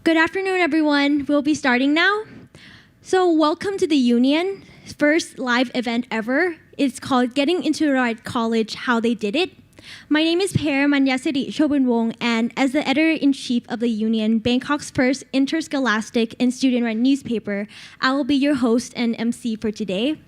Good afternoon, everyone. We'll be starting now. So welcome to the Union, first live event ever. It's called Getting into the Right College, How They Did It. My name is Per Manyasiri Chobunwong, and as the editor-in-chief of the Union, Bangkok's first interscholastic and student-run newspaper, I will be your host and MC for today.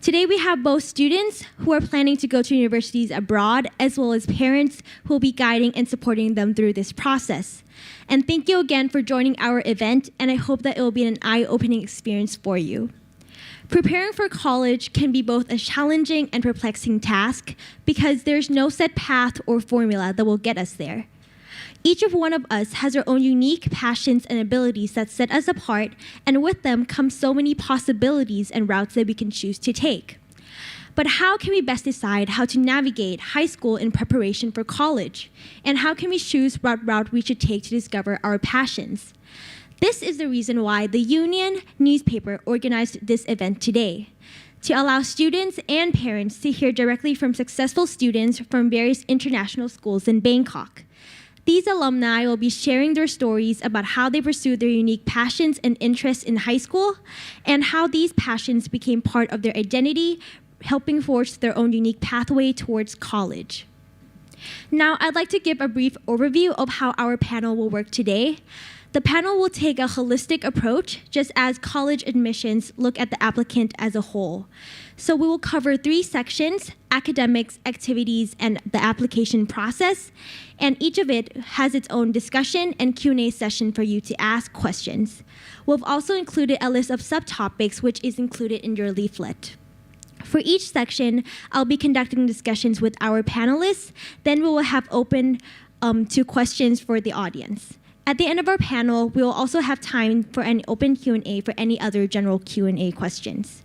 Today we have both students who are planning to go to universities abroad, as well as parents who will be guiding and supporting them through this process. And thank you again for joining our event, and I hope that it will be an eye-opening experience for you. Preparing for college can be both a challenging and perplexing task because there's no set path or formula that will get us there. Each of one of us has our own unique passions and abilities that set us apart, and with them come so many possibilities and routes that we can choose to take. But how can we best decide how to navigate high school in preparation for college? And how can we choose what route we should take to discover our passions? This is the reason why the Union newspaper organized this event today, to allow students and parents to hear directly from successful students from various international schools in Bangkok. These alumni will be sharing their stories about how they pursued their unique passions and interests in high school, and how these passions became part of their identity, helping forge their own unique pathway towards college. Now, I'd like to give a brief overview of how our panel will work today. The panel will take a holistic approach, just as college admissions look at the applicant as a whole. So we will cover 3 sections: academics, activities, and the application process. And each of it has its own discussion and Q&A session for you to ask questions. We've also included a list of subtopics, which is included in your leaflet. For each section, I'll be conducting discussions with our panelists. Then we will have open to questions for the audience. At the end of our panel, we will also have time for an open Q&A for any other general Q&A questions.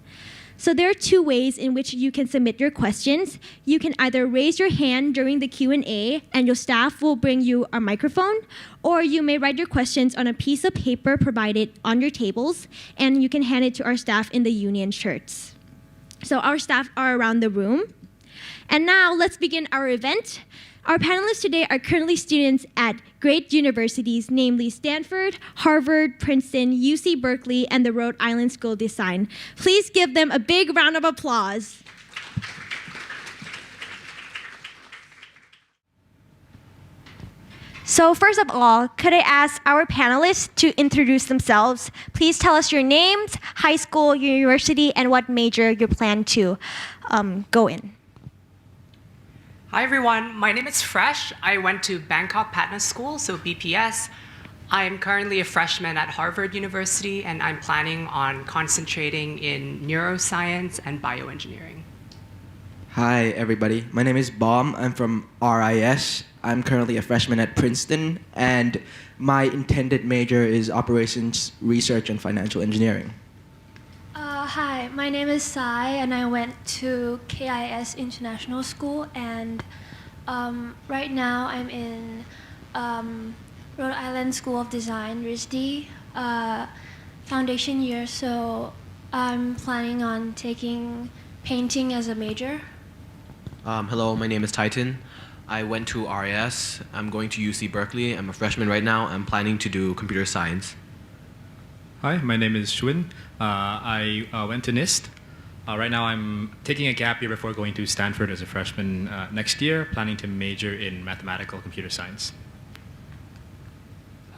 So there are 2 ways in which you can submit your questions. You can either raise your hand during the Q&A and your staff will bring you a microphone, or you may write your questions on a piece of paper provided on your tables, and you can hand it to our staff in the Union shirts. So our staff are around the room. And now let's begin our event. Our panelists today are currently students at great universities, namely Stanford, Harvard, Princeton, UC Berkeley, and the Rhode Island School of Design. Please give them a big round of applause. So first of all, could I ask our panelists to introduce themselves? Please tell us your names, high school, university, and what major you plan to go in. Hi everyone, my name is Fresh. I went to Bangkok Patna School, so BPS. I'm currently a freshman at Harvard University, and I'm planning on concentrating in neuroscience and bioengineering. Hi everybody, my name is Bom. I'm from RIS. I'm currently a freshman at Princeton, and my intended major is operations research and financial engineering. Hi, my name is Sai, and I went to KIS International School, and right now I'm in Rhode Island School of Design, RISD, foundation year, so I'm planning on taking painting as a major. Hello, my name is Titan. I went to RIS. I'm going to UC Berkeley. I'm a freshman right now. I'm planning to do computer science. Hi, my name is Shuin. I went to NIST. Right now I'm taking a gap year before going to Stanford as a freshman next year, planning to major in mathematical computer science.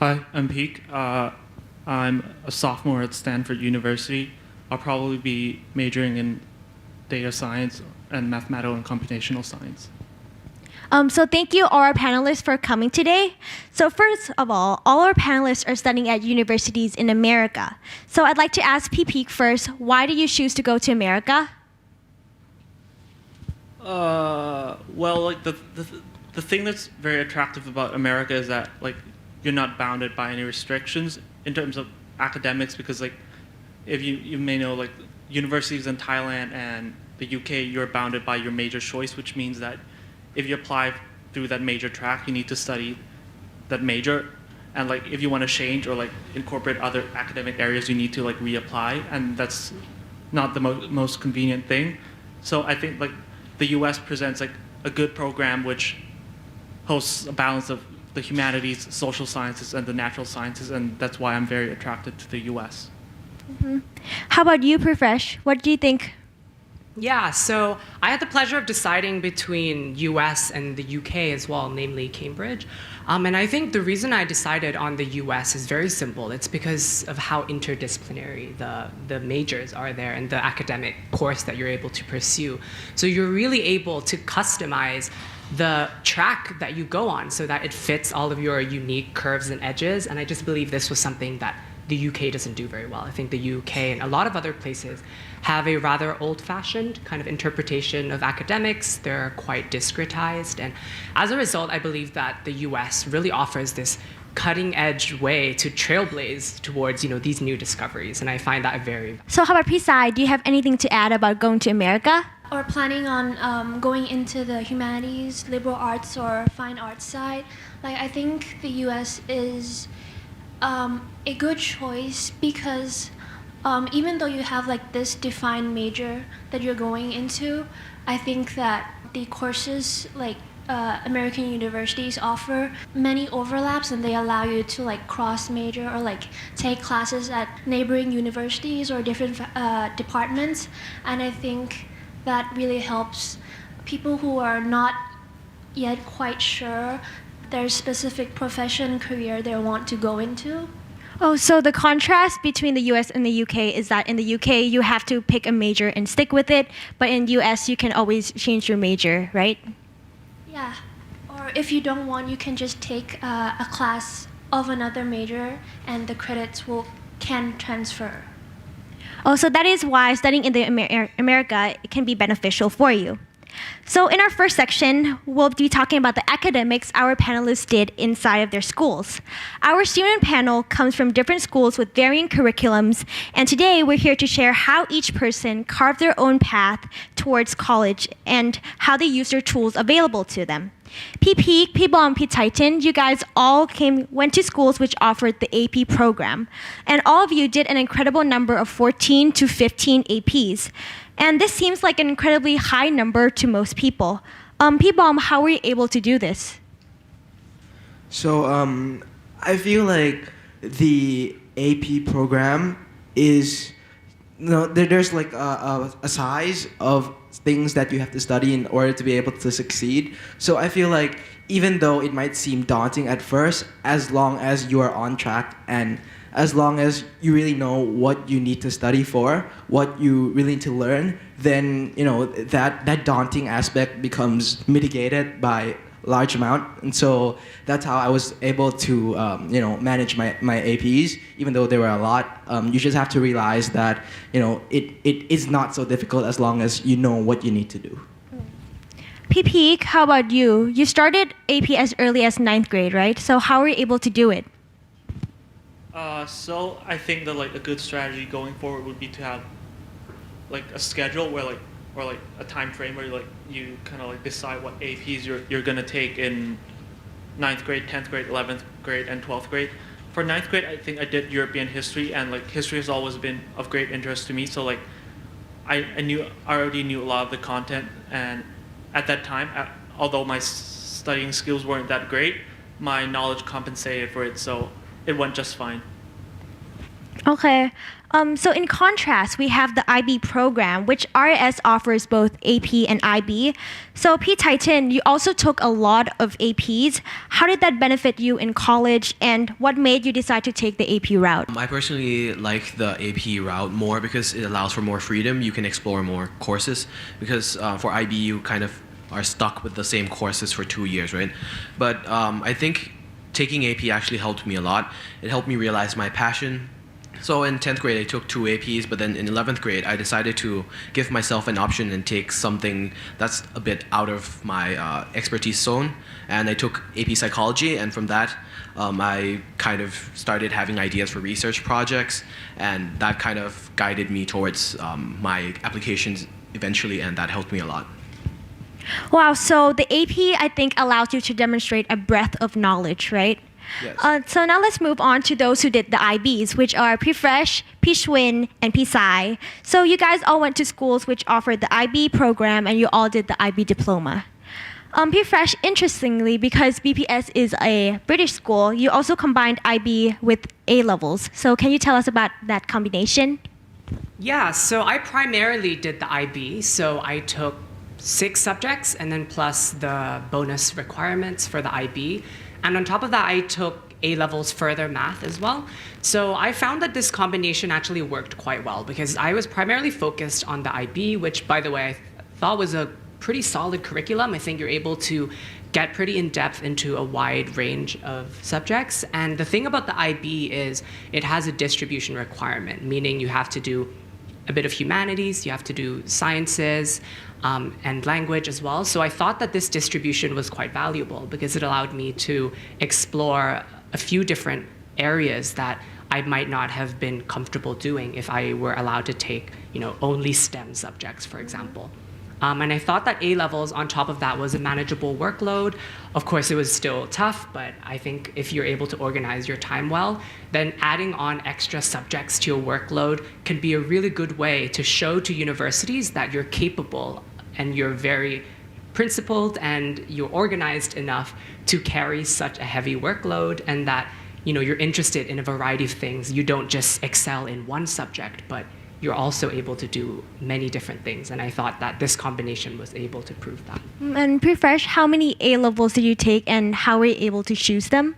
Hi, I'm Peek. I'm a sophomore at Stanford University. I'll probably be majoring in data science and mathematical and computational science. So thank you all our panelists for coming today. So first of all our panelists are studying at universities in America. So I'd like to ask Peek first, why did you choose to go to America? Well, like the thing that's very attractive about America is that like you're not bounded by any restrictions in terms of academics, because like if you may know, like universities in Thailand and the UK, you're bounded by your major choice, which means that if you apply through that major track, you need to study that major. And like if you want to change or like incorporate other academic areas, you need to like reapply, and that's not the most convenient thing. So I think like the US presents like a good program which hosts a balance of the humanities, social sciences, and the natural sciences, and that's why I'm very attracted to the U.S. How about you, Profesh? What do you think? Yeah, so I had the pleasure of deciding between US and the UK as well, namely Cambridge. And I think the reason I decided on the US is very simple. It's because of how interdisciplinary the majors are there and the academic course that you're able to pursue. So you're really able to customize the track that you go on so that it fits all of your unique curves and edges. And I just believe this was something that the UK doesn't do very well. I think the UK and a lot of other places have a rather old-fashioned kind of interpretation of academics. They're quite discretized. And as a result, I believe that the US really offers this cutting-edge way to trailblaze towards, these new discoveries. And I find that very... So how about Pisai? Do you have anything to add about going to America? Or planning on going into the humanities, liberal arts, or fine arts side. Like, I think the US is a good choice because even though you have like this defined major that you're going into, I think that the courses like American universities offer many overlaps, and they allow you to like cross major or like take classes at neighboring universities or different departments. And I think that really helps people who are not yet quite sure their specific profession, career they want to go into. Oh, so the contrast between the US and the UK is that in the UK you have to pick a major and stick with it, but in US you can always change your major, right? Yeah, or if you don't want, you can just take a class of another major and the credits can transfer. Oh, so that is why studying in the America can be beneficial for you. So in our first section, we'll be talking about the academics our panelists did inside of their schools. Our student panel comes from different schools with varying curriculums, and today we're here to share how each person carved their own path towards college and how they use their tools available to them. P Peak, P Bomb, P Titan, you guys all went to schools which offered the AP program. And all of you did an incredible number of 14 to 15 APs. And this seems like an incredibly high number to most people. P Bomb, how were you able to do this? So I feel like the AP program is, there's like a size of things that you have to study in order to be able to succeed. So I feel like even though it might seem daunting at first, as long as you are on track and as long as you really know what you need to study for, what you really need to learn, then that daunting aspect becomes mitigated by large amount. And so that's how I was able to manage my APs, even though there were a lot. You just have to realize that it is not so difficult as long as you know what you need to do. P Peak, how about you? You started AP as early as 9th grade, right? So how were you able to do it? So I think that like a good strategy going forward would be to have like a schedule where or a time frame where you kind of like decide what APs you're gonna take in 9th grade, 10th grade, 11th grade, and 12th grade. For 9th grade, I think I did European history, and like history has always been of great interest to me. So like I already knew a lot of the content, and at that time, although my studying skills weren't that great, my knowledge compensated for it, so it went just fine. Okay. So in contrast, we have the IB program, which RIS offers both AP and IB. So P Titan, you also took a lot of APs. How did that benefit you in college, and what made you decide to take the AP route? I personally like the AP route more because it allows for more freedom. You can explore more courses because for IB, you kind of are stuck with the same courses for 2 years, right? But I think taking AP actually helped me a lot. It helped me realize my passion. So in 10th grade, I took 2 APs, but then in 11th grade, I decided to give myself an option and take something that's a bit out of my expertise zone. And I took AP Psychology, and from that, I kind of started having ideas for research projects, and that kind of guided me towards my applications eventually, and that helped me a lot. Wow, so the AP, I think, allows you to demonstrate a breadth of knowledge, right? Yes. So now let's move on to those who did the IBs, which are P-Fresh, P-Schwinn, and P-Sci. So you guys all went to schools which offered the IB program, and you all did the IB diploma. P Fresh, interestingly, because BPS is a British school, you also combined IB with A levels. So can you tell us about that combination? Yeah, so I primarily did the IB. So I took 6 subjects and then plus the bonus requirements for the IB. And on top of that, I took A levels further math as well. So I found that this combination actually worked quite well because I was primarily focused on the IB, which, by the way, I thought was a pretty solid curriculum. I think you're able to get pretty in depth into a wide range of subjects. And the thing about the IB is it has a distribution requirement, meaning you have to do a bit of humanities, you have to do sciences, and language as well. So I thought that this distribution was quite valuable because it allowed me to explore a few different areas that I might not have been comfortable doing if I were allowed to take, only STEM subjects, for example. And I thought that A levels on top of that was a manageable workload. Of course, it was still tough, but I think if you're able to organize your time well, then adding on extra subjects to your workload can be a really good way to show to universities that you're capable and you're very principled and you're organized enough to carry such a heavy workload, and that you're interested in a variety of things. You don't just excel in one subject, but you're also able to do many different things. And I thought that this combination was able to prove that. And P Fresh, how many A levels did you take and how were you able to choose them?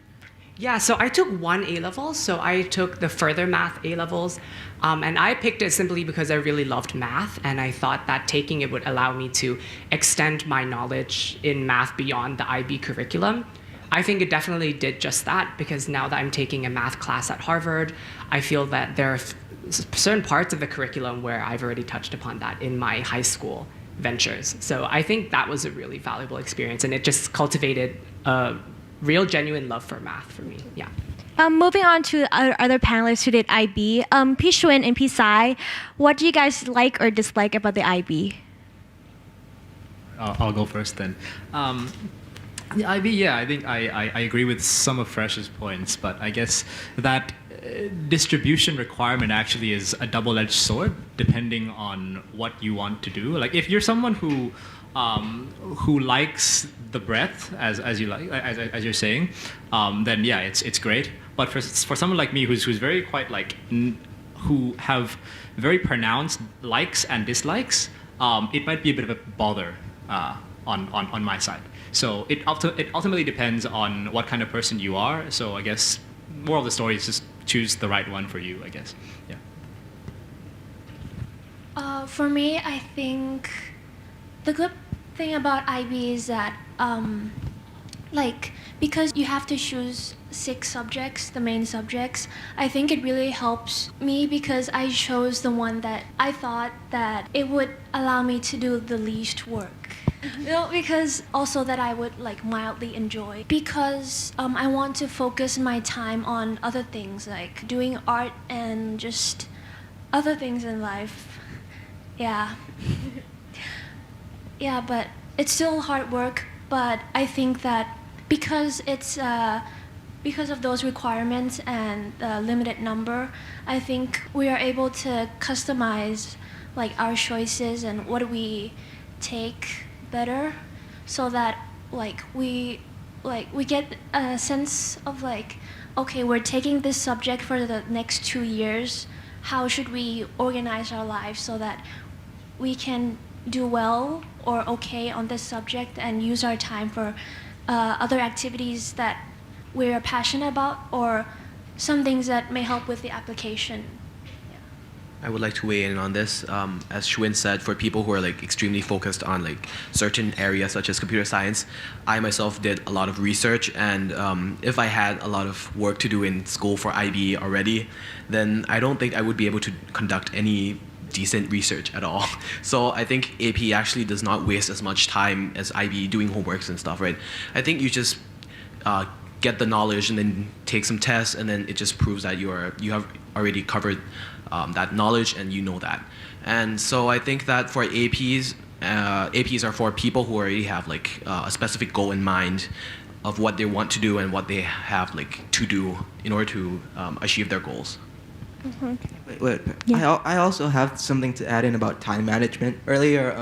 Yeah, so I took 1 A level. So I took the further math A levels. And I picked it simply because I really loved math. And I thought that taking it would allow me to extend my knowledge in math beyond the IB curriculum. I think it definitely did just that, because now that I'm taking a math class at Harvard, I feel that there are certain parts of the curriculum where I've already touched upon that in my high school ventures. So I think that was a really valuable experience, and it just cultivated a real genuine love for math for me. Yeah. Moving on to our other panelists who did IB, P Xuan and P Sai, what do you guys like or dislike about the IB? I'll go first then. The IB, yeah, I think I agree with some of Fresh's points, but I guess that distribution requirement actually is a double-edged sword depending on what you want to do. Like if you're someone who likes the breadth as you like, as you're saying, then yeah, it's great. But for someone like me who's very quite like who have very pronounced likes and dislikes, it might be a bit of a bother on my side. So it ultimately depends on what kind of person you are. So I guess moral of the story is just choose the right one for you, I guess. Yeah. For me, I think the good thing about IB is that, because you have to choose 6 subjects, the main subjects, I think it really helps me because I chose the one that I thought that it would allow me to do the least work. Because also that I would mildly enjoy, because I want to focus my time on other things like doing art and just other things in life. Yeah. Yeah, but it's still hard work, but I think that because it's because of those requirements and the limited number, I think we are able to customize our choices and what we take better, so that we get a sense of okay, we're taking this subject for the next 2 years. How should we organize our lives so that we can do well or okay on this subject and use our time for other activities that we're passionate about, or some things that may help with the application. I would like to weigh in on this. As Xuan said, for people who are extremely focused on certain areas such as computer science, I myself did a lot of research, and if I had a lot of work to do in school for IB already, then I don't think I would be able to conduct any decent research at all. So I think AP actually does not waste as much time as IB doing homeworks and stuff, right? I think you just get the knowledge and then take some tests, and then it just proves that you have already covered that knowledge and you know that. And so I think that for APs, APs are for people who already have a specific goal in mind of what they want to do and what they have to do in order to achieve their goals. Wait. Yeah. I also have something to add in about time management. Earlier,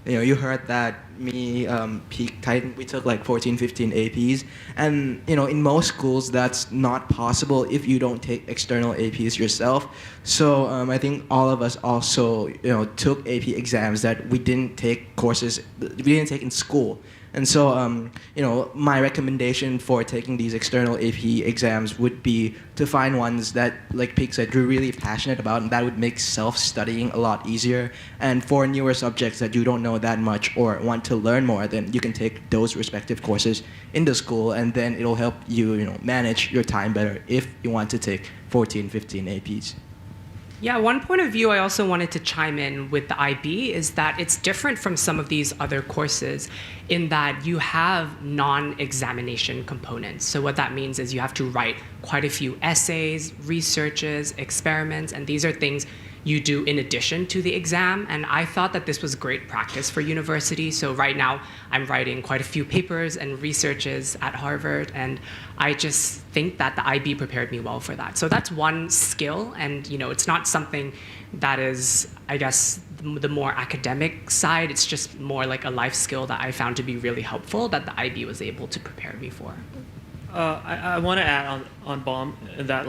you heard that me, Peak Titan, we took like 14, 15 APs. And, in most schools, that's not possible if you don't take external APs yourself. So I think all of us also, took AP exams that we didn't take in school. And so, my recommendation for taking these external AP exams would be to find ones that, like Peak said, you're really passionate about, and that would make self-studying a lot easier. And for newer subjects that you don't know that much or want to learn more, then you can take those respective courses in the school, and then it'll help you, manage your time better if you want to take 14, 15 APs. Yeah, one point of view I also wanted to chime in with the IB is that it's different from some of these other courses in that you have non-examination components. So what that means is you have to write quite a few essays, researches, experiments, and these are things you do in addition to the exam. And I thought that this was great practice for university. So right now I'm writing quite a few papers and researches at Harvard, and I just think that the IB prepared me well for that. So that's one skill, and it's not something that is, I guess, the more academic side. It's just more like a life skill that I found to be really helpful that the IB was able to prepare me for. I want to add on Bomb that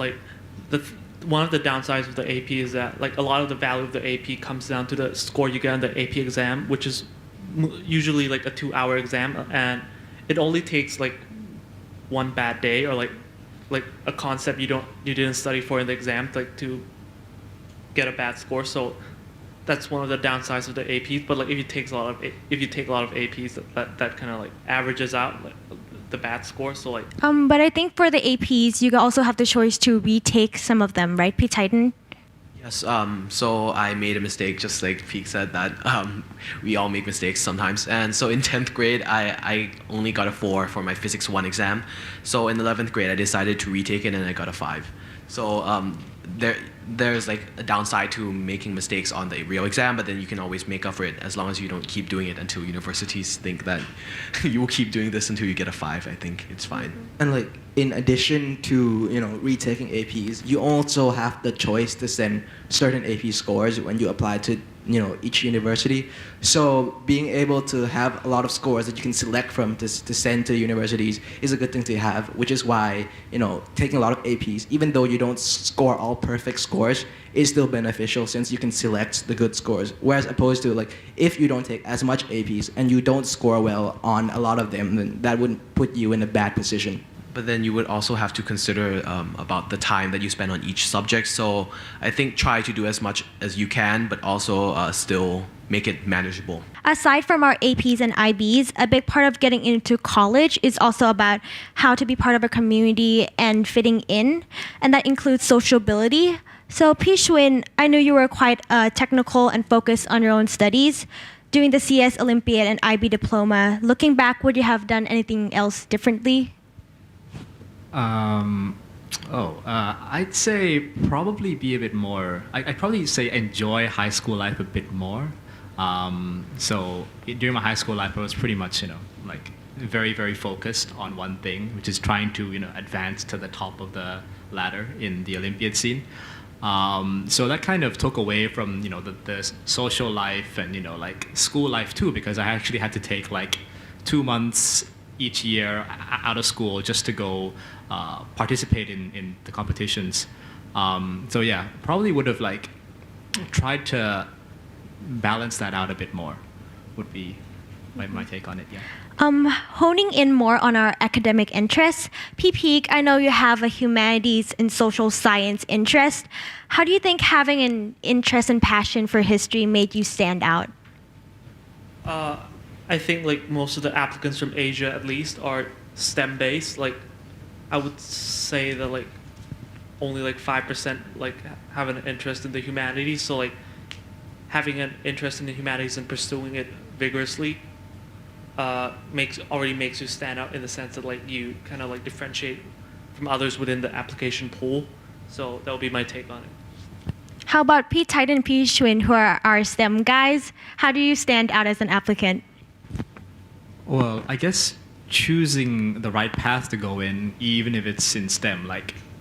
one of the downsides of the AP is that a lot of the value of the AP comes down to the score you get on the AP exam, which is usually a 2-hour exam, and it only takes one bad day or a concept you didn't study for in the exam to get a bad score. So that's one of the downsides of the APs. But if you take a lot of APs, that kind of averages out the bad score. So But I think for the APs, you also have the choice to retake some of them, right, Peak Titan? Yes, so I made a mistake, just like Peak said, that we all make mistakes sometimes. And so in 10th grade, I only got a 4 for my Physics 1 exam. So in 11th grade, I decided to retake it, and I got a 5. So there's a downside to making mistakes on the real exam, but then you can always make up for it as long as you don't keep doing it until universities think that you will keep doing this until you get a 5. I think it's fine. And in addition to retaking APs, you also have the choice to send certain AP scores when you apply to each university. So being able to have a lot of scores that you can select from to send to universities is a good thing to have, which is why taking a lot of APs, even though you don't score all perfect scores, is still beneficial since you can select the good scores. Whereas opposed to if you don't take as much APs and you don't score well on a lot of them, then that would put you in a bad position. But then you would also have to consider about the time that you spend on each subject. So I think try to do as much as you can, but also still make it manageable. Aside from our APs and IBs, a big part of getting into college is also about how to be part of a community and fitting in, and that includes sociability. So Pishwin, I know you were quite technical and focused on your own studies. Doing the CS Olympiad and IB diploma, looking back, would you have done anything else differently? I'd say probably be a bit more. I'd probably say enjoy high school life a bit more. So during my high school life, I was pretty much, very, very focused on one thing, which is trying to, advance to the top of the ladder in the Olympiad scene. So that kind of took away from, the social life and, school life too, because I actually had to take 2 months each year out of school just to go participate in the competitions. So yeah, probably would have tried to balance that out a bit more would be my take on it, yeah. Honing in more on our academic interests, Peak, I know you have a humanities and social science interest. How do you think having an interest and passion for history made you stand out? I think most of the applicants from Asia at least are STEM based. I would say that only 5% have an interest in the humanities. So having an interest in the humanities and pursuing it vigorously already makes you stand out in the sense that you kind of differentiate from others within the application pool. So that would be my take on it. How about Peak Titan and Pishwin, who are our STEM guys? How do you stand out as an applicant? Well, I guess choosing the right path to go in, even if it's in STEM,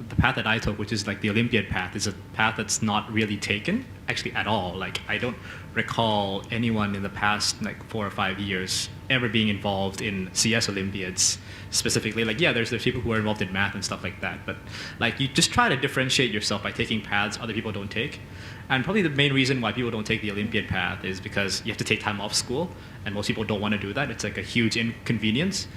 the path that I took, which is like the Olympiad path, is a path that's not really taken actually at all. Like I don't recall anyone in the past like 4 or 5 years ever being involved in CS Olympiads specifically. Like yeah, there's people who are involved in math and stuff like that, but like you just try to differentiate yourself by taking paths other people don't take. And probably the main reason why people don't take the Olympiad path is because you have to take time off school, and most people don't want to do that. It's like a huge inconvenience.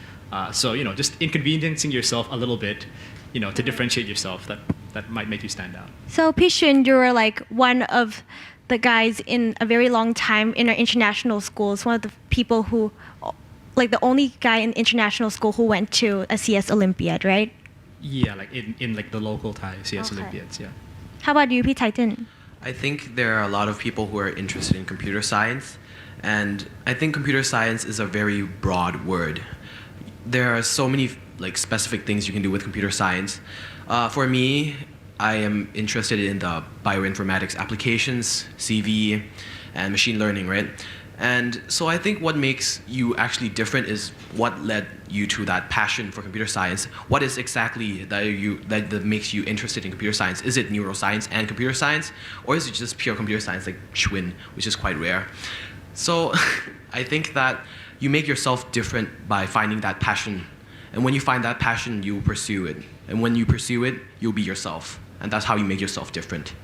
So just inconveniencing yourself a little bit, to differentiate yourself, that might make you stand out. So Pishun, you were like one of the guys in a very long time in our international schools, one of the people who, like the only guy in international school who went to a CS Olympiad, right? Yeah, like in like the local Thai CS Okay. Olympiads, yeah. How about you, P. Titan? I think there are a lot of people who are interested in computer science, and I think computer science is a very broad word. There are so many like specific things you can do with computer science. For me, I am interested in the bioinformatics applications, CV, and machine learning, right? And so I think what makes you actually different is what led you to that passion for computer science. What is exactly that makes you interested in computer science? Is it neuroscience and computer science? Or is it just pure computer science like Schwinn, which is quite rare? So I think that you make yourself different by finding that passion. And when you find that passion, you pursue it. And when you pursue it, you'll be yourself. And that's how you make yourself different.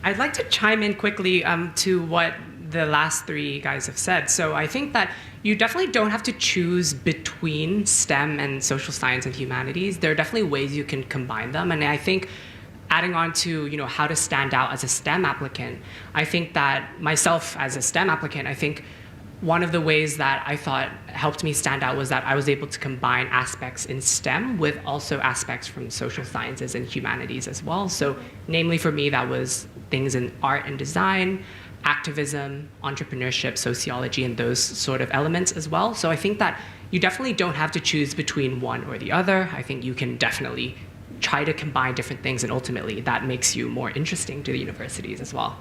I'd like to chime in quickly to what the last three guys have said. So I think that you definitely don't have to choose between STEM and social science and humanities. There are definitely ways you can combine them. And I think adding on to how to stand out as a STEM applicant, I think that myself as a STEM applicant, I think one of the ways that I thought helped me stand out was that I was able to combine aspects in STEM with also aspects from social sciences and humanities as well. So namely for me, that was things in art and design, activism, entrepreneurship, sociology, and those sort of elements as well. So I think that you definitely don't have to choose between one or the other. I think you can definitely try to combine different things, and ultimately that makes you more interesting to the universities as well.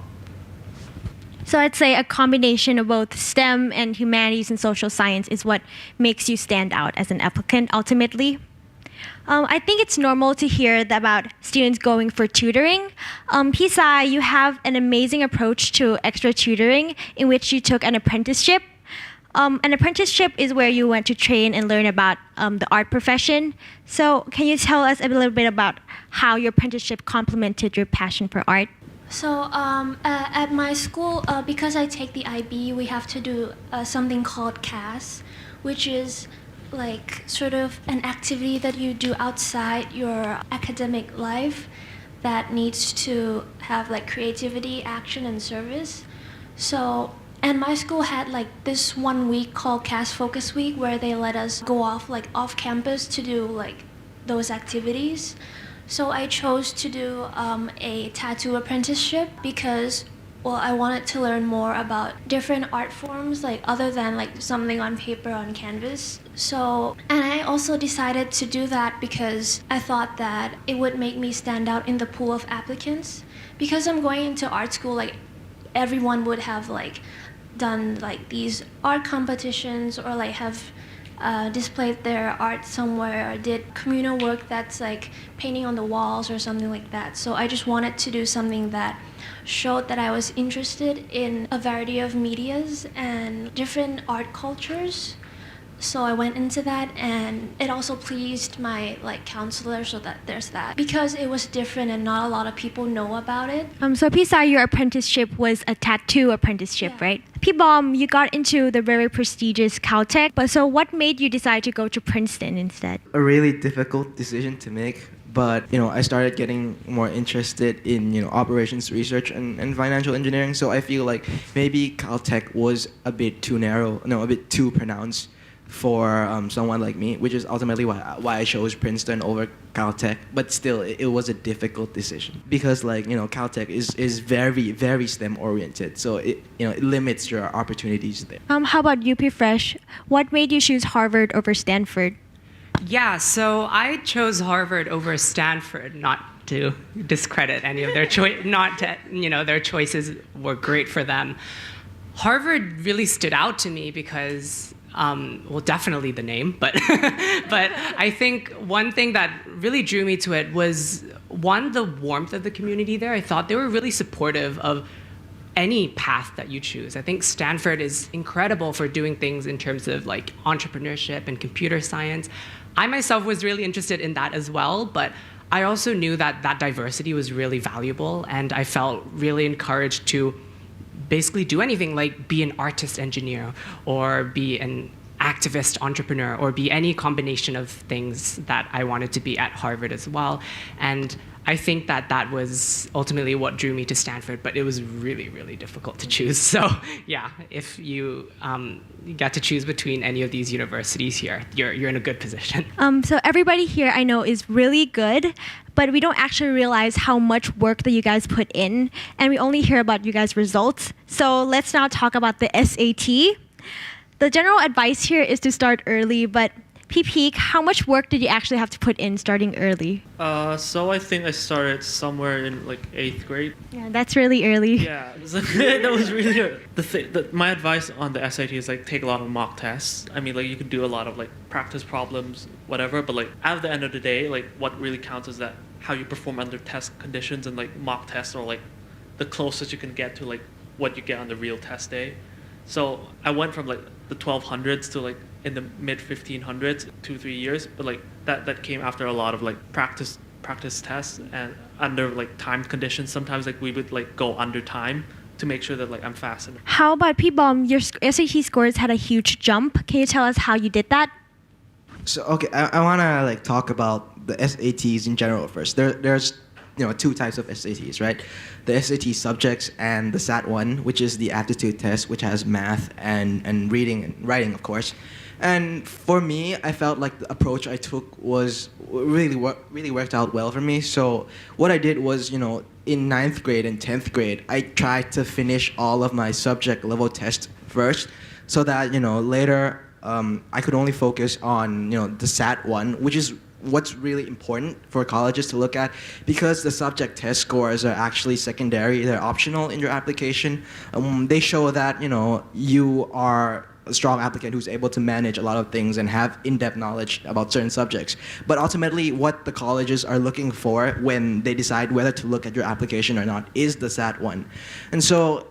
So I'd say a combination of both STEM and humanities and social science is what makes you stand out as an applicant ultimately. I think it's normal to hear about students going for tutoring. Pisai, you have an amazing approach to extra tutoring in which you took an apprenticeship. An apprenticeship is where you went to train and learn about the art profession. So can you tell us a little bit about how your apprenticeship complemented your passion for art? So at my school, because I take the IB, we have to do something called CAS, which is like sort of an activity that you do outside your academic life that needs to have like creativity, action, and service. So, and my school had like this 1 week called CAS Focus Week where they let us go off like off campus to do like those activities. So I chose to do a tattoo apprenticeship because, well, I wanted to learn more about different art forms, like other than like something on paper on canvas. So, and I also decided to do that because I thought that it would make me stand out in the pool of applicants. Because I'm going into art school, like everyone would have like done like these art competitions or like have displayed their art somewhere or did communal work that's like painting on the walls or something like that. So I just wanted to do something that showed that I was interested in a variety of medias and different art cultures. So I went into that, and it also pleased my like counselor, so that there's that. Because it was different and not a lot of people know about it. So Pisai, your apprenticeship was a tattoo apprenticeship, Yeah. right? P-Bomb, you got into the very prestigious Caltech, but so what made you decide to go to Princeton instead? A really difficult decision to make, but I started getting more interested in operations research and financial engineering. So I feel like maybe Caltech was a bit too narrow, no, a bit too pronounced for someone like me, which is ultimately why I chose Princeton over Caltech. But still, it was a difficult decision because Caltech is very, very STEM oriented, so it limits your opportunities there. How about UP Fresh? What made you choose Harvard over Stanford? Yeah, so I chose Harvard over Stanford, not to discredit any of their their choices were great for them. Harvard really stood out to me because well, definitely the name, but but I think one thing that really drew me to it was one, the warmth of the community there. I thought they were really supportive of any path that you choose. I think Stanford is incredible for doing things in terms of like entrepreneurship and computer science. I myself was really interested in that as well, but I also knew that that diversity was really valuable, and I felt really encouraged to basically do anything, like be an artist engineer or be an activist entrepreneur or be any combination of things that I wanted to be at Harvard as well. And I think that that was ultimately what drew me to Stanford, but it was really, really difficult to choose. So yeah, if you get to choose between any of these universities here, you're in a good position. So everybody here I know is really good, but we don't actually realize how much work that you guys put in, and we only hear about you guys' results. So let's now talk about the SAT. The general advice here is to start early, but Peek, how much work did you actually have to put in starting early? So I think I started somewhere in like 8th grade. Yeah, that's really early. Yeah, that was really early. My advice on the SAT is like take a lot of mock tests. I mean, like you could do a lot of like practice problems, whatever. But like at the end of the day, like what really counts is that how you perform under test conditions, and like mock tests are like the closest you can get to like what you get on the real test day. So I went from like the 1200s to like in the mid 1500s, 2-3 years, but like that came after a lot of like practice tests and under like timed conditions. Sometimes like we would like go under time to make sure that like I'm fast enough. How about P-Bomb? Your SAT scores had a huge jump. Can you tell us how you did that? So okay, I want to like talk about the SATs in general first. There's two types of SATs, right? The SAT subjects and the SAT-1, which is the aptitude test, which has math and reading and writing, of course. And for me, I felt like the approach I took was really worked out well for me. So what I did was, in 9th grade and 10th grade, I tried to finish all of my subject level tests first, so that later I could only focus on the SAT-1, which is what's really important for colleges to look at, because the subject test scores are actually secondary. They're optional in your application. They show that you are a strong applicant who's able to manage a lot of things and have in-depth knowledge about certain subjects. But ultimately, what the colleges are looking for when they decide whether to look at your application or not is the SAT-1. And so,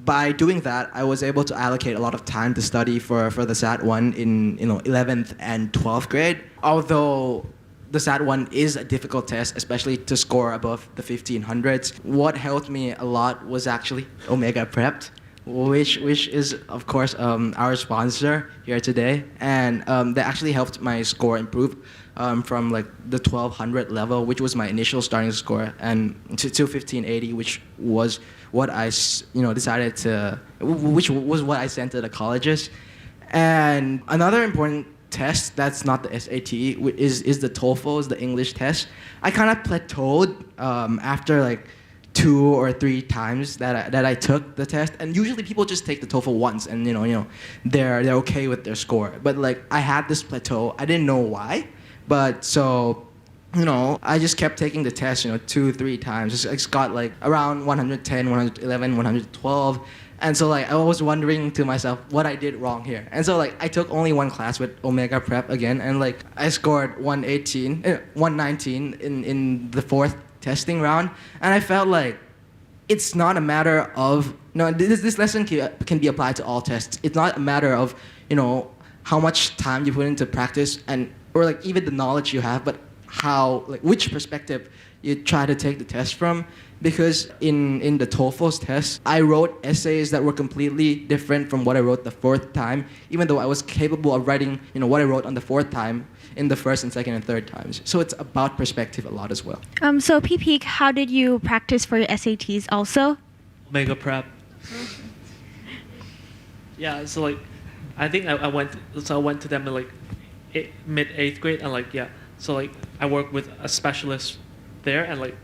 by doing that, I was able to allocate a lot of time to study for the SAT-1 in 11th and 12th grade. Although the SAT-1 is a difficult test, especially to score above the 1500s. What helped me a lot was actually Omega Prepped, which is of course our sponsor here today, and that actually helped my score improve from like the 1200 level, which was my initial starting score, and to 1580, which was what I decided to, which was what I sent to the colleges. And another important test that's not the SAT is the TOEFL, is the English test. I kind of plateaued after like 2 or 3 times that I took the test, and usually people just take the TOEFL once and they're okay with their score. But like I had this plateau. I didn't know why, but so I just kept taking the test 2-3 times. I just got like around 110, 111, 112. And so like I was wondering to myself what I did wrong here. And so like I took only one class with Omega Prep again, and like I scored 119 in the 4th testing round. And I felt like it's not a matter of this lesson can be applied to all tests. It's not a matter of how much time you put into practice or like even the knowledge you have, but which perspective you try to take the test from. Because in the TOEFL's test, I wrote essays that were completely different from what I wrote the 4th time, even though I was capable of writing what I wrote on the 4th time in the 1st and 2nd and 3rd times. So it's about perspective a lot as well. So Peek, how did you practice for your SATs also? Omega Prep. Yeah, so like I think I went to them in like mid 8th grade, and like so like I worked with a specialist there, and like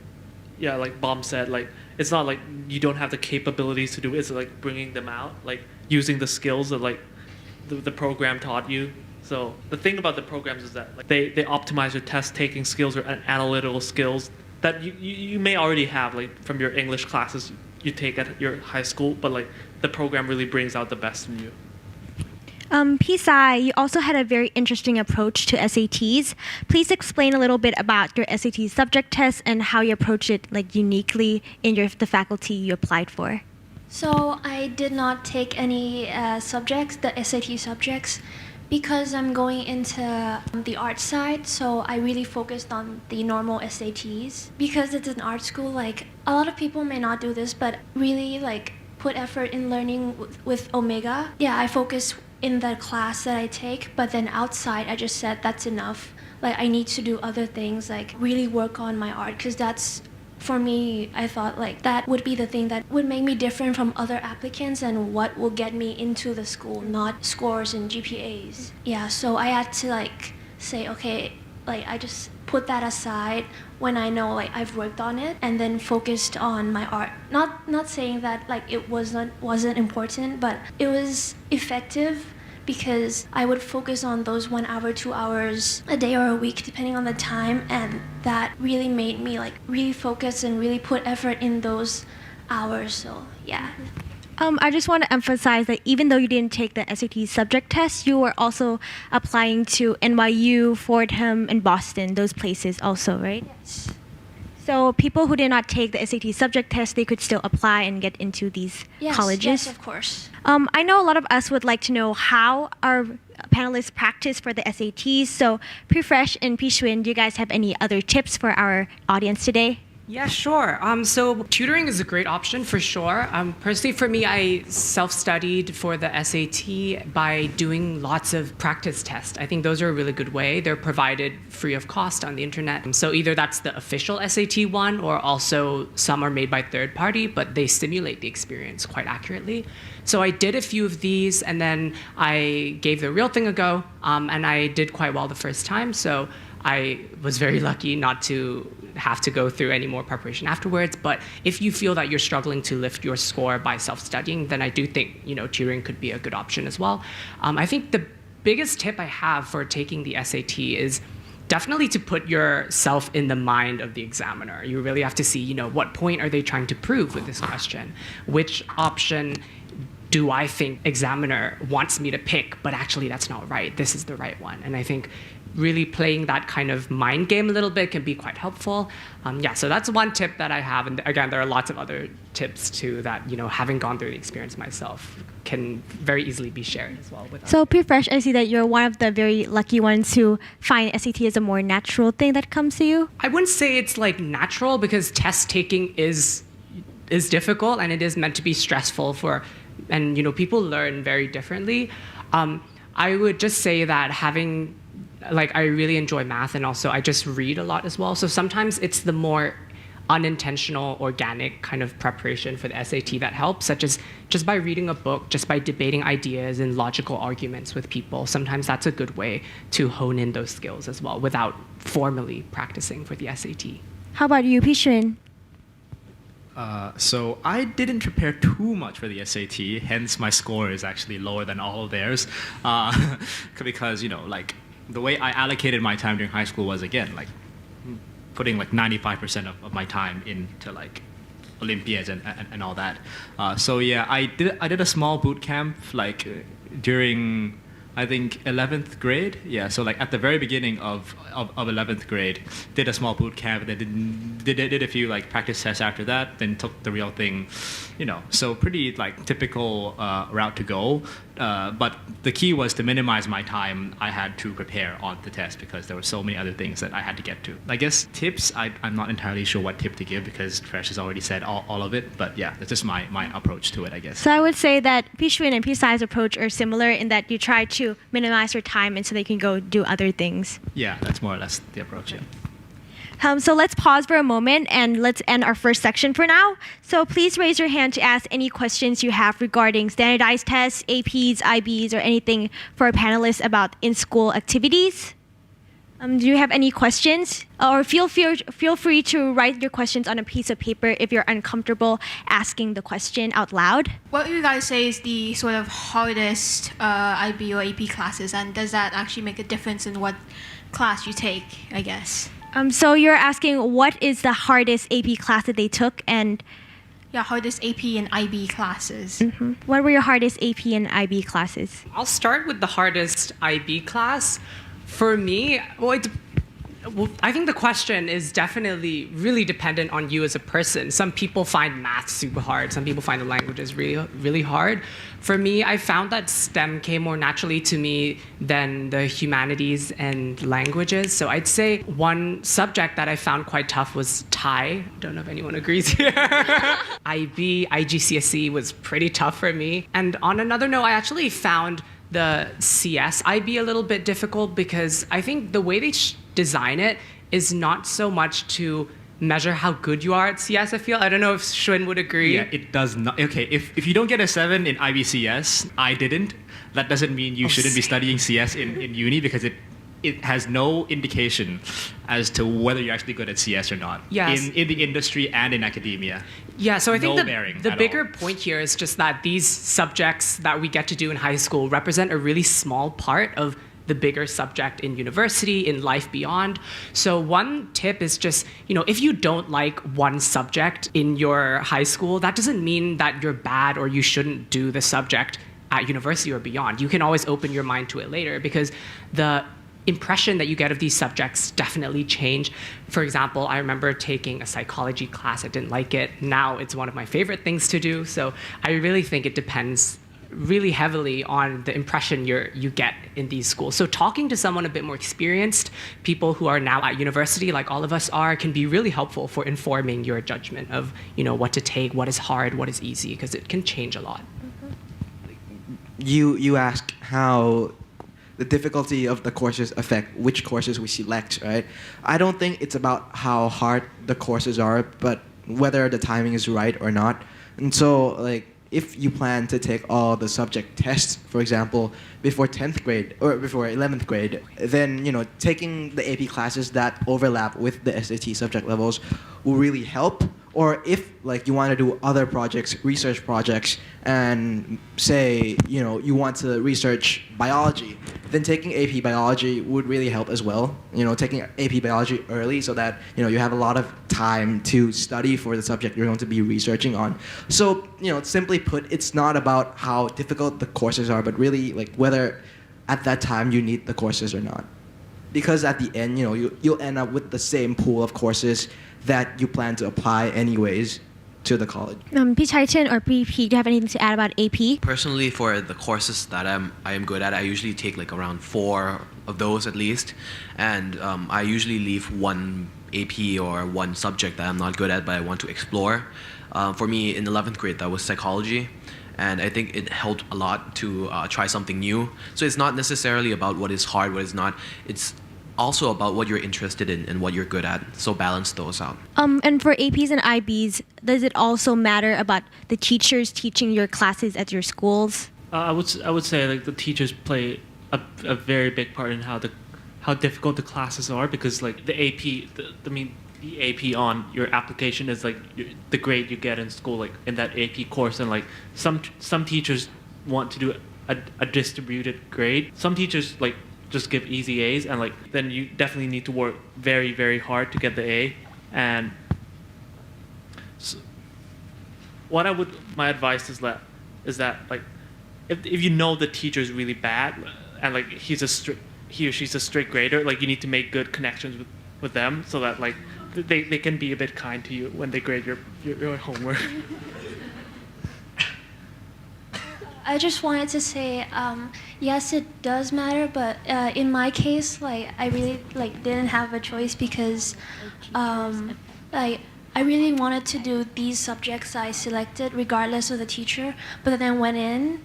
Bomb said, like it's not like you don't have the capabilities to do it. It's like bringing them out, like using the skills that like the program taught you. So the thing about the programs is that like they optimize your test taking skills or analytical skills that you may already have like from your English classes you take at your high school, but like the program really brings out the best in you. Pisai, you also had a very interesting approach to SATs. Please explain a little bit about your SAT subject test and how you approach it like uniquely in the faculty you applied for. So I did not take any subjects, the SAT subjects, because I'm going into the art side. So I really focused on the normal SATs. Because it's an art school, like a lot of people may not do this, but really like put effort in learning with Omega. Yeah, I focus in the class that I take, but then outside I just said that's enough. Like I need to do other things, like really work on my art, because that's, for me, I thought like that would be the thing that would make me different from other applicants and what will get me into the school, not scores and GPAs. Yeah, so I had to like say, okay, like I just put that aside when I know like I've worked on it, and then focused on my art. Not saying that like it wasn't important, but it was effective because I would focus on those 1 hour, 2 hours a day or a week, depending on the time, and that really made me like really focus and really put effort in those hours. So yeah. I just want to emphasize that even though you didn't take the SAT subject test, you were also applying to NYU, Fordham, and Boston, those places also, right? Yes. So people who did not take the SAT subject test, they could still apply and get into these colleges? Yes, of course. I know a lot of us would like to know how our panelists practice for the SATs. So Pre-Fresh and Pishwin, do you guys have any other tips for our audience today? Yeah, sure. So tutoring is a great option for sure. Personally, for me, I self-studied for the SAT by doing lots of practice tests. I think those are a really good way. They're provided free of cost on the internet. So either that's the official SAT one, or also some are made by third party, but they simulate the experience quite accurately. So I did a few of these, and then I gave the real thing a go, and I did quite well the first time. So I was very lucky not to have to go through any more preparation afterwards. But if you feel that you're struggling to lift your score by self-studying, then I do think tutoring could be a good option as well. I think the biggest tip I have for taking the SAT is definitely to put yourself in the mind of the examiner. You really have to see, what point are they trying to prove with this question? Which option do I think examiner wants me to pick, but actually that's not right. This is the right one. And I think really playing that kind of mind game a little bit can be quite helpful. So that's one tip that I have. And again, there are lots of other tips too that, having gone through the experience myself, can very easily be shared as well with others. So Pre-Fresh, I see that you're one of the very lucky ones who find SAT as a more natural thing that comes to you. I wouldn't say it's like natural, because test taking is difficult and it is meant to be stressful and people learn very differently. I would just say that I really enjoy math, and also I just read a lot as well. So sometimes it's the more unintentional, organic kind of preparation for the SAT that helps, such as just by reading a book, just by debating ideas and logical arguments with people. Sometimes that's a good way to hone in those skills as well without formally practicing for the SAT. How about you, Pishwin? So I didn't prepare too much for the SAT, hence my score is actually lower than all of theirs. Because, the way I allocated my time during high school was, again, putting 95% of my time into Olympiads and all that. So yeah, I did a small boot camp during, I think, 11th grade. Yeah, so at the very beginning of 11th grade, did a small boot camp, then did a few practice tests after that, then took the real thing, so pretty typical route to go. But the key was to minimize my time I had to prepare on the test, because there were so many other things that I had to get to. I guess tips, I'm not entirely sure what tip to give, because Fresh has already said all of it, but yeah, that's just my approach to it, I guess. So I would say that Pishwin and Pisai's approach are similar in that you try to minimize your time and so they can go do other things. Yeah, that's more or less the approach, yeah. So let's pause for a moment and let's end our first section for now. So please raise your hand to ask any questions you have regarding standardized tests, APs, IBs, or anything for our panelists about in-school activities. Do you have any questions? Or feel free to write your questions on a piece of paper if you're uncomfortable asking the question out loud. What would you guys say is the sort of hardest IB or AP classes, and does that actually make a difference in what class you take, I guess? So you're asking what is the hardest AP class that they took, and yeah, hardest AP and IB classes. What were your hardest AP and IB classes? I'll start with the hardest IB class. For me, I think the question is definitely really dependent on you as a person. Some people find math super hard. Some people find the languages really, really hard. For me, I found that STEM came more naturally to me than the humanities and languages. So I'd say one subject that I found quite tough was Thai. Don't know if anyone agrees here. IB, IGCSE was pretty tough for me. And on another note, I actually found the CS IB a little bit difficult because I think the way they design it is not so much to measure how good you are at CS, I feel. I don't know if Shun would agree. Yeah, it does not. Okay, if you don't get a 7 in IBCS, I didn't. That doesn't mean you shouldn't be studying CS in uni because it has no indication as to whether you're actually good at CS or not. Yes. In the industry and in academia. Yeah, so I think No bearing the at bigger all. point here is just that these subjects that we get to do in high school represent a really small part of the bigger subject in university, in life beyond. So one tip is just, if you don't like one subject in your high school, that doesn't mean that you're bad or you shouldn't do the subject at university or beyond. You can always open your mind to it later because the impression that you get of these subjects definitely change. For example, I remember taking a psychology class. I didn't like it. Now it's one of my favorite things to do. So I really think it depends really heavily on the impression you get in these schools. So talking to someone a bit more experienced, people who are now at university like all of us are, can be really helpful for informing your judgment of what to take, what is hard, what is easy, because it can change a lot. You ask how the difficulty of the courses affect which courses we select, right? I don't think it's about how hard the courses are, but whether the timing is right or not. And so, if you plan to take all the subject tests, for example, before 10th grade or before 11th grade, then taking the AP classes that overlap with the SAT subject levels will really help. Or if you want to do other projects, research projects, and say you want to research biology, then taking AP biology would really help as well. Taking AP biology early so that you have a lot of time to study for the subject you're going to be researching on. So simply put, it's not about how difficult the courses are, but really whether at that time you need the courses or not. Because at the end, you'll end up with the same pool of courses that you plan to apply anyways to the college. Pichaitan or BP, do you have anything to add about AP? Personally, for the courses that I am good at, I usually take around 4 of those at least, and I usually leave one AP or one subject that I'm not good at but I want to explore. For me, in 11th grade, that was psychology, and I think it helped a lot to try something new. So it's not necessarily about what is hard, what is not. It's also about what you're interested in and what you're good at. So balance those out. And for APs and IBs, does it also matter about the teachers teaching your classes at your schools? I would say the teachers play a very big part in how difficult the classes are, because the AP, the AP on your application is the grade you get in school, in that AP course, and some teachers want to do a distributed grade. Some teachers just give easy A's, and then you definitely need to work very, very hard to get the A. And so my advice is that if you know the teacher's really bad and he or she's a strict grader, you need to make good connections with them so that they can be a bit kind to you when they grade your homework. I just wanted to say, yes, it does matter, but in my case, I really didn't have a choice because, I really wanted to do these subjects I selected regardless of the teacher, but then went in,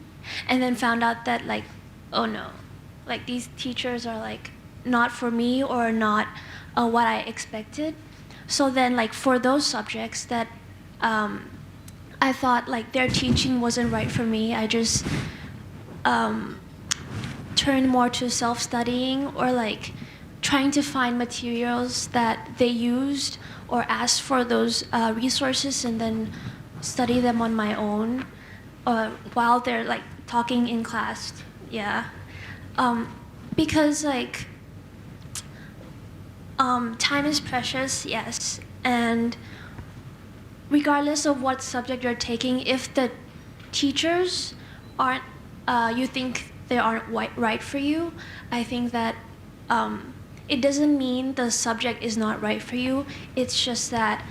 and then found out that oh no, these teachers are not for me or not what I expected. So then for those subjects that I thought their teaching wasn't right for me, I just turned more to self-studying or trying to find materials that they used or asked for those resources and then study them on my own while they're talking in class. Yeah. Because time is precious, yes, and regardless of what subject you're taking, if the teachers aren't, you think they aren't right for you, I think that it doesn't mean the subject is not right for you. It's just that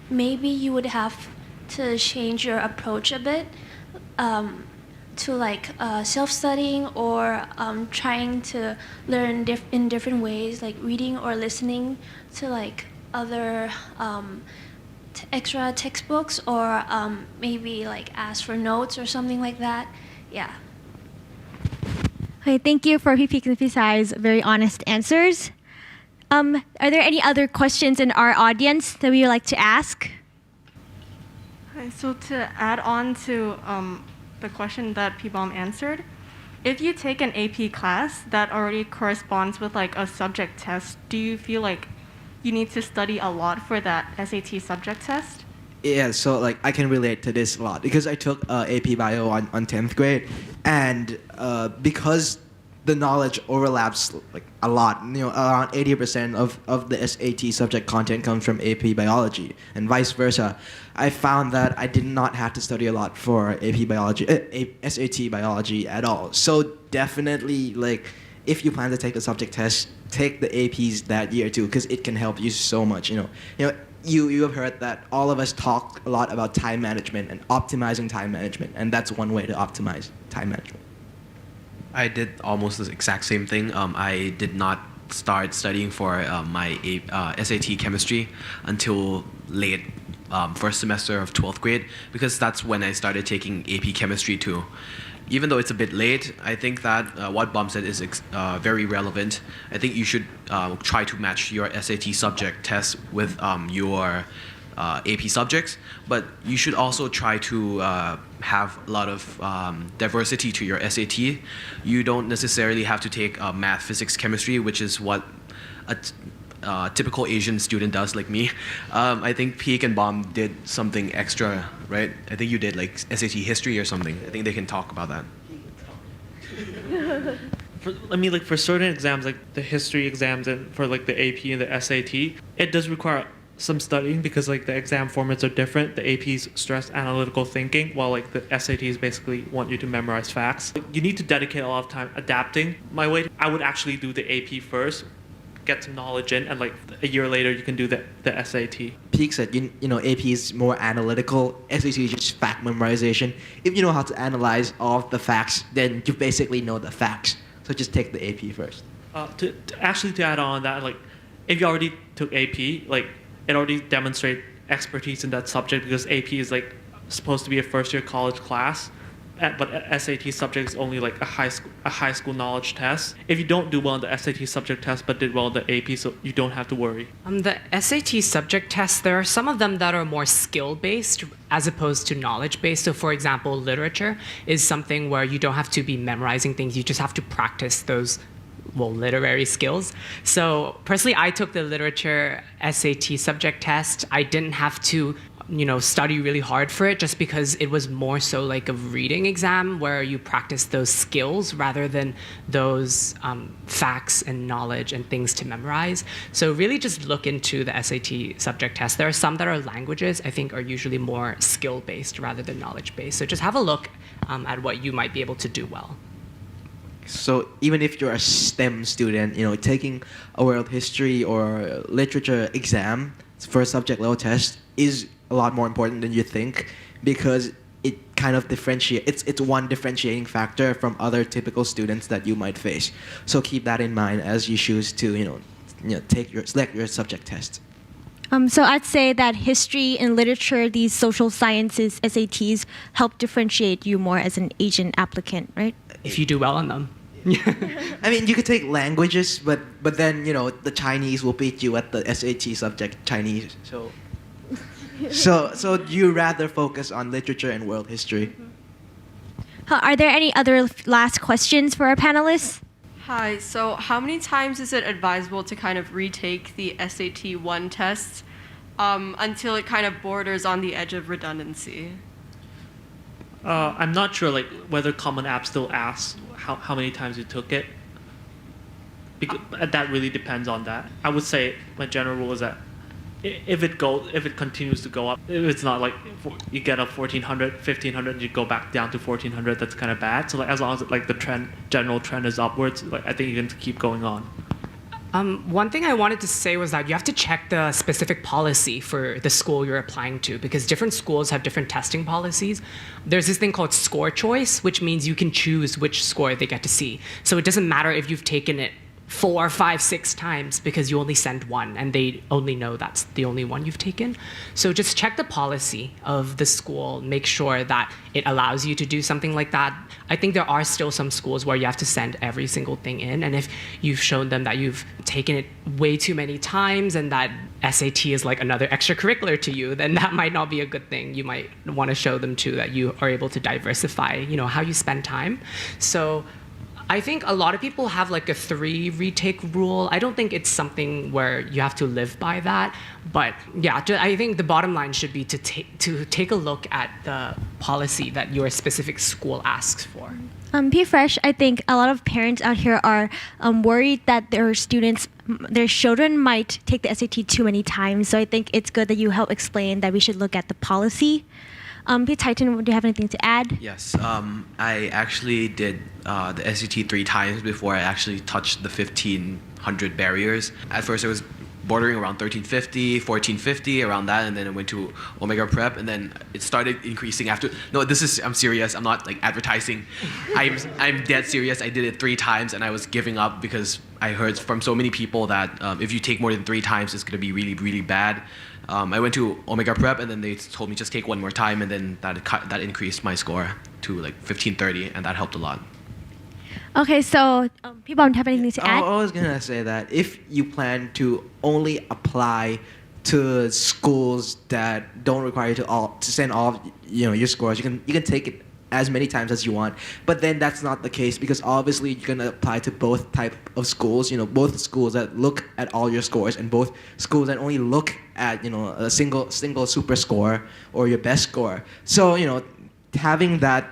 maybe you would have to change your approach a bit to like self-studying or trying to learn in different ways, like reading or listening to like other extra textbooks, or maybe like ask for notes or something like that. Yeah. Okay, thank you for Pipik and Pisai's very honest answers. Are there any other questions in our audience that we would like to ask? Hi, so to add on to the question that P-Bomb answered, if you take an AP class that already corresponds with like a subject test, do you feel like you need to study a lot for that SAT subject test? Yeah, so like I can relate to this a lot because I took AP Bio on 10th grade, and because the knowledge overlaps like a lot, around 80% of the SAT subject content comes from AP Biology and vice versa. I found that I did not have to study a lot for AP Biology, SAT Biology at all. So definitely, like, if you plan to take the subject test, take the APs that year too, because it can help you so much. You have heard that all of us talk a lot about time management and optimizing time management, and that's one way to optimize time management. I did almost the exact same thing. I did not start studying for my SAT chemistry until late first semester of 12th grade, because that's when I started taking AP chemistry too. Even though it's a bit late, I think that what Bomb said is very relevant. I think you should try to match your SAT subject test with your AP subjects, but you should also try to have a lot of diversity to your SAT. You don't necessarily have to take math, physics, chemistry, which is what a typical Asian student does, like me. I think Peek and Bomb did something extra, right? I think you did like SAT history or something. I think they can talk about that. For certain exams, like the history exams and for like the AP and the SAT, it does require some studying because like the exam formats are different. The APs stress analytical thinking, while like the SATs basically want you to memorize facts. You need to dedicate a lot of time adapting. My way, I would actually do the AP first, get some knowledge in, and like a year later you can do the SAT. Peek said, AP is more analytical. SAT is just fact memorization. If you know how to analyze all of the facts, then you basically know the facts. So just take the AP first. To add on that, like if you already took AP, like it already demonstrates expertise in that subject because AP is like supposed to be a first year college class, but SAT subject is only like a high school knowledge test. If you don't do well in the SAT subject test but did well in the AP, so you don't have to worry. The SAT subject tests, there are some of them that are more skill-based as opposed to knowledge-based. So for example, literature is something where you don't have to be memorizing things, you just have to practice those literary skills. So personally, I took the literature SAT subject test. I didn't have to study really hard for it just because it was more so like a reading exam where you practice those skills rather than those facts and knowledge and things to memorize. So really just look into the SAT subject test. There are some that are languages, I think are usually more skill-based rather than knowledge-based. So just have a look at what you might be able to do well. So even if you're a STEM student, taking a world history or literature exam for a subject level test is a lot more important than you think, because it kind of differentiates. It's one differentiating factor from other typical students that you might face. So keep that in mind as you choose to select your subject test. So I'd say that history and literature, these social sciences SATs, help differentiate you more as an Asian applicant, right? If you do well on them. I mean, you could take languages, but then the Chinese will beat you at the SAT subject Chinese. So you rather focus on literature and world history. Are there any other last questions for our panelists? Hi, so how many times is it advisable to kind of retake the SAT 1 test until it kind of borders on the edge of redundancy? I'm not sure like whether Common App still asks how many times you took it. Because that really depends on that. I would say my general rule is that if it continues to go up, if it's not like you get up 1400, 1500, you go back down to 1400, that's kind of bad. So like as long as like the general trend is upwards, like I think you can keep going on. One thing I wanted to say was that you have to check the specific policy for the school you're applying to, because different schools have different testing policies. There's this thing called score choice, which means you can choose which score they get to see. So it doesn't matter if you've taken it 4, 5, 6 times, because you only send one and they only know that's the only one you've taken. So just check the policy of the school, make sure that it allows you to do something like that. I think there are still some schools where you have to send every single thing in, and if you've shown them that you've taken it way too many times and that SAT is like another extracurricular to you, then that might not be a good thing. You might want to show them too that you are able to diversify, how you spend time. So I think a lot of people have like a 3 retake rule. I don't think it's something where you have to live by that. But yeah, I think the bottom line should be to take a look at the policy that your specific school asks for. P-Fresh, I think a lot of parents out here are worried that their children might take the SAT too many times. So I think it's good that you help explain that we should look at the policy. P. Titan, do you have anything to add? Yes, I actually did the SAT 3 times before I actually touched the 1500 barriers. At first it was bordering around 1350, 1450, around that, and then it went to Omega Prep, and then it started increasing after. No, I'm serious, I'm not like advertising. I'm dead serious. I did it 3 times and I was giving up because I heard from so many people that if you take more than 3 times, it's gonna be really, really bad. I went to Omega Prep, and then they told me just take 1 more time, and then that increased my score to like 1530, and that helped a lot. Okay, so people have anything to add? I was gonna say that if you plan to only apply to schools that don't require you to send all your scores, you can take it as many times as you want, but then that's not the case, because obviously you're going to apply to both type of schools, both schools that look at all your scores and both schools that only look at a single super score or your best score. So having that,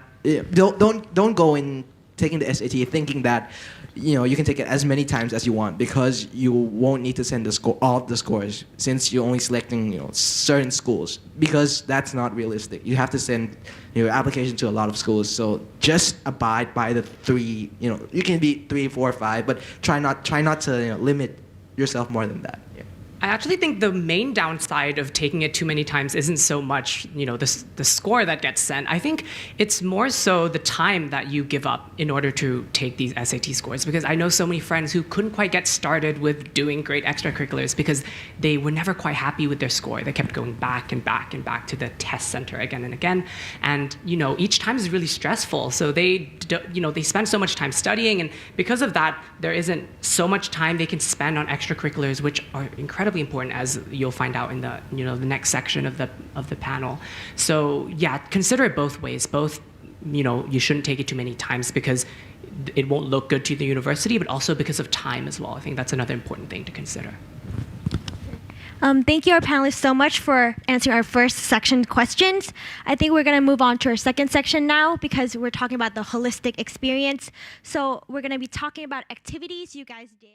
don't go in taking the SAT thinking that you can take it as many times as you want, because you won't need to send all the scores, since you're only selecting certain schools, because that's not realistic. You have to send your application to a lot of schools. So just abide by the 3. You can be 3, 4, 5, but try not to limit yourself more than that. Yeah. I actually think the main downside of taking it too many times isn't so much, the score that gets sent. I think it's more so the time that you give up in order to take these SAT scores, because I know so many friends who couldn't quite get started with doing great extracurriculars because they were never quite happy with their score. They kept going back and back and back to the test center again and again. And, each time is really stressful. So they spend so much time studying, and because of that, there isn't so much time they can spend on extracurriculars, which are incredibly important, as you'll find out in the the next section of the panel. So yeah, consider it both ways. Both, you shouldn't take it too many times because it won't look good to the university, but also because of time as well. I think that's another important thing to consider. Thank you, our panelists, so much for answering our first section questions. I think we're going to move on to our second section now, because we're talking about the holistic experience. So we're going to be talking about activities you guys did.